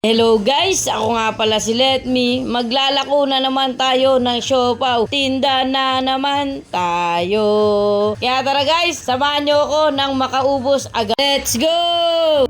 Hello guys, ako nga pala si Let Me. Maglalako na naman tayo ng siopaw. Tinda na naman tayo. Kaya tara guys, samahan nyo ako nang makaubos agad. Let's go!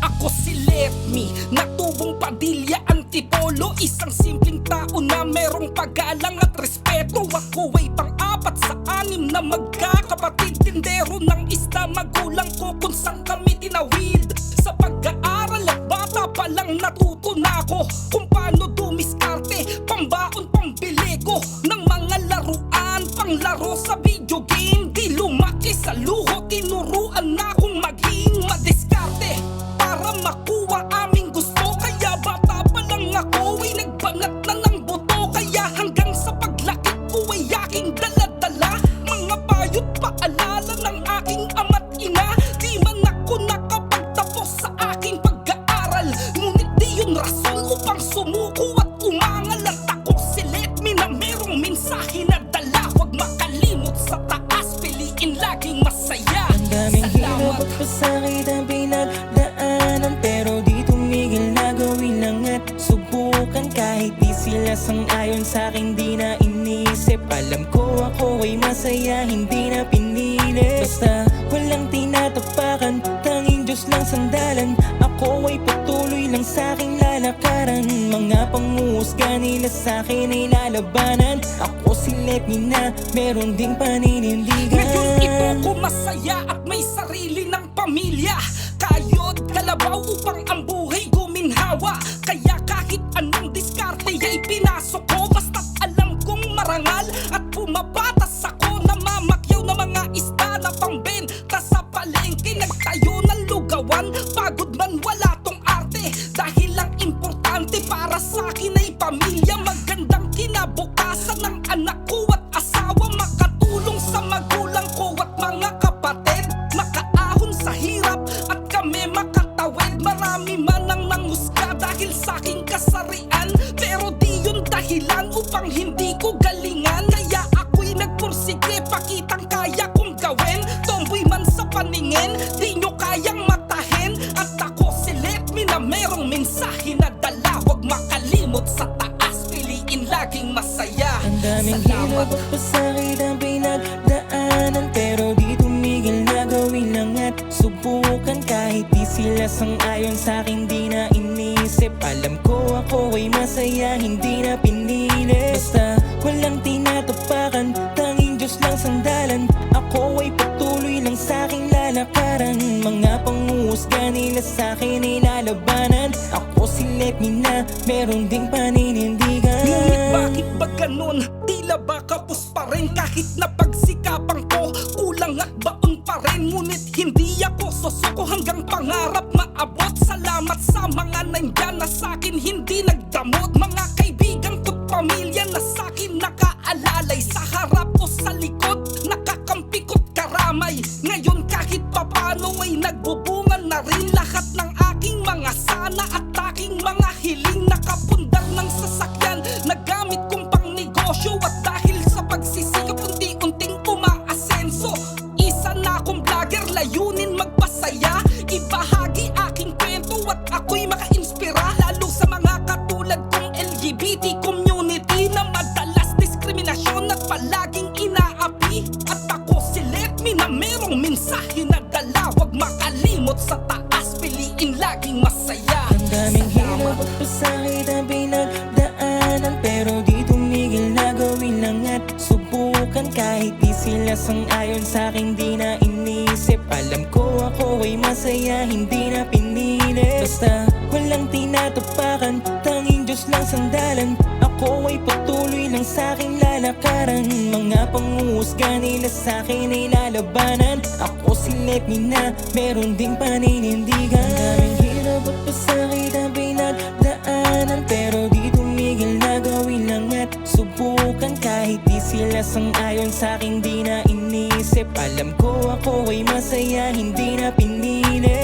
Ako si Let Me, natubong Padilla Antipolo. Isang simpleng tao na merong paggalang at respeto. Ako ay pang-apat sa anim na magkakapatid. Tindero ng isda, magulang ko kung saan kami tinawid. Sa pag-aaral at bata pa lang natuto na ako kung paano dumiskarte, pambaon pambili ko ng mga laruan, panglaro sa video game. Di lumaki sa luho, tinuruan na akong maging madiskarte para makuha aming gusto. Kaya bata pa lang ako ay nagbanat na ng buto. Kaya hanggang sa paglaki ko ay aking dala-dala mga payot paalala ng aking ama't ina. Di man ako nakapagtapos sa aking pag-aaral, ngunit di yun rason upang sumuko at umangal. At ako si Let Me na merong mensahe na dala. Huwag makalimot sa taas, piliin laging masaya. Ang daming hirap at pasakit ang pinagdaanan, pero di tumigil na gawin lang at subukan. Kahit di sila sang-ayon sa'kin, di na inisip. Alam ko ako ay masaya, hindi na pinili. Basta walang tinatapakan, tanging Diyos lang sandalan. Ako ay patuloy lang sa'king lalakaran. Mga panguhusga nila sa'kin ay lalabanan. Ako si Let Me na meron ding paninindigan. Ngayon ito ko masaya at may sarili ng pamilya. Kayod kalabaw upang ang buhay guminhawa. Kaya kahit anong diskarte ay pinasok ko. Basta't alam kong marangal at pumapatas ako. Namamakyaw na mga isda na pambenta sa palengke. Nagtayo ng lugawan, pagod man wala tong arte. Dahil ang importante para sa akin ay pamilya. Magandang kinabukasan ng anak ko at asawa. Makatulong sa magulang ko at mga kapatid. Makaahon sa hirap at kami makatawid. Marami man ang nanghusga dahil sa aking kasarian, pero di yun dahilan upang hindi ko galingan. Kaya ako'y nagpursige, pakitang kaya kong gawin. Tomboy man sa paningin, di nyo kayang matahin. At ako si Let Me na merong mensahe na dala. Huwag makalimot sa taas, piliin laging masaya. Ang daming hirap at pasakit ang pinagdaanan, pero di tumigil na gawin lang at subukan. Kahit di sila sang-ayon sa'kin, di na inisip. Alam ko ako ay masaya, hindi na pinili. Basta walang tinatapakan, tanging Diyos lang sandalan. Ako ay patuloy lang sa'king lalakaran. Mga panguhusga nila sa'kin ay lalabanan. Ako si Let Me na meron ding paninindigan. Ngunit bakit ba ganun? Tila ba kapos pa rin kahit na pagsikapan ko? Kulang at baon pa rin, ngunit hindi ako susuko hanggang pangarap maabot. Salamat sa mga nandyan na sa'kin hindi nagdamot. Mga kaibigan ko't pamilya na sa'kin nakaalalay. Sa harap o sa likod, nakakampi ko't karamay. Ngayon kahit papano ay nagbubungan na rin lahat ng aking mga sana at aking mga hiling. Nakapundar ng sasakyan na gamit kong pang negosyo. At dahil sa pagsisikap unti-unting umaasenso, isa na akong vlogger, layunin magpasaya. Ibahagi aking kwento at ako'y maka-inspira, lalo sa mga katulad kong LGBT community na madalas diskriminasyon at palaging inaapi. At ako si Let Me na merong mensahe na dala. Huwag makalimot sa taas, piliin laging masaya. Ang daming hirap at pasakit ang pinagdaanan, pero di tumigil na gawin lang at subukan. Kahit di sila sang-ayon sa'kin, di na inisip. Alam ko ako ay masaya, hindi na pinili. Basta walang tinatapakan, tanging Diyos lang sandalan. Ako ay patuloy lang sa'king lalakaran. Mga panguhusga nila sa'kin ay lalabanan. Ako si Let Me na meron ding paninindigan. Ang daming hirap at pasakit ang pinagdaanan, pero di tumigil na gawin lang at subukan. Kahit di sila sang-ayon sa'kin, di na inisip. Alam ko ako ay masaya, hindi na pinili.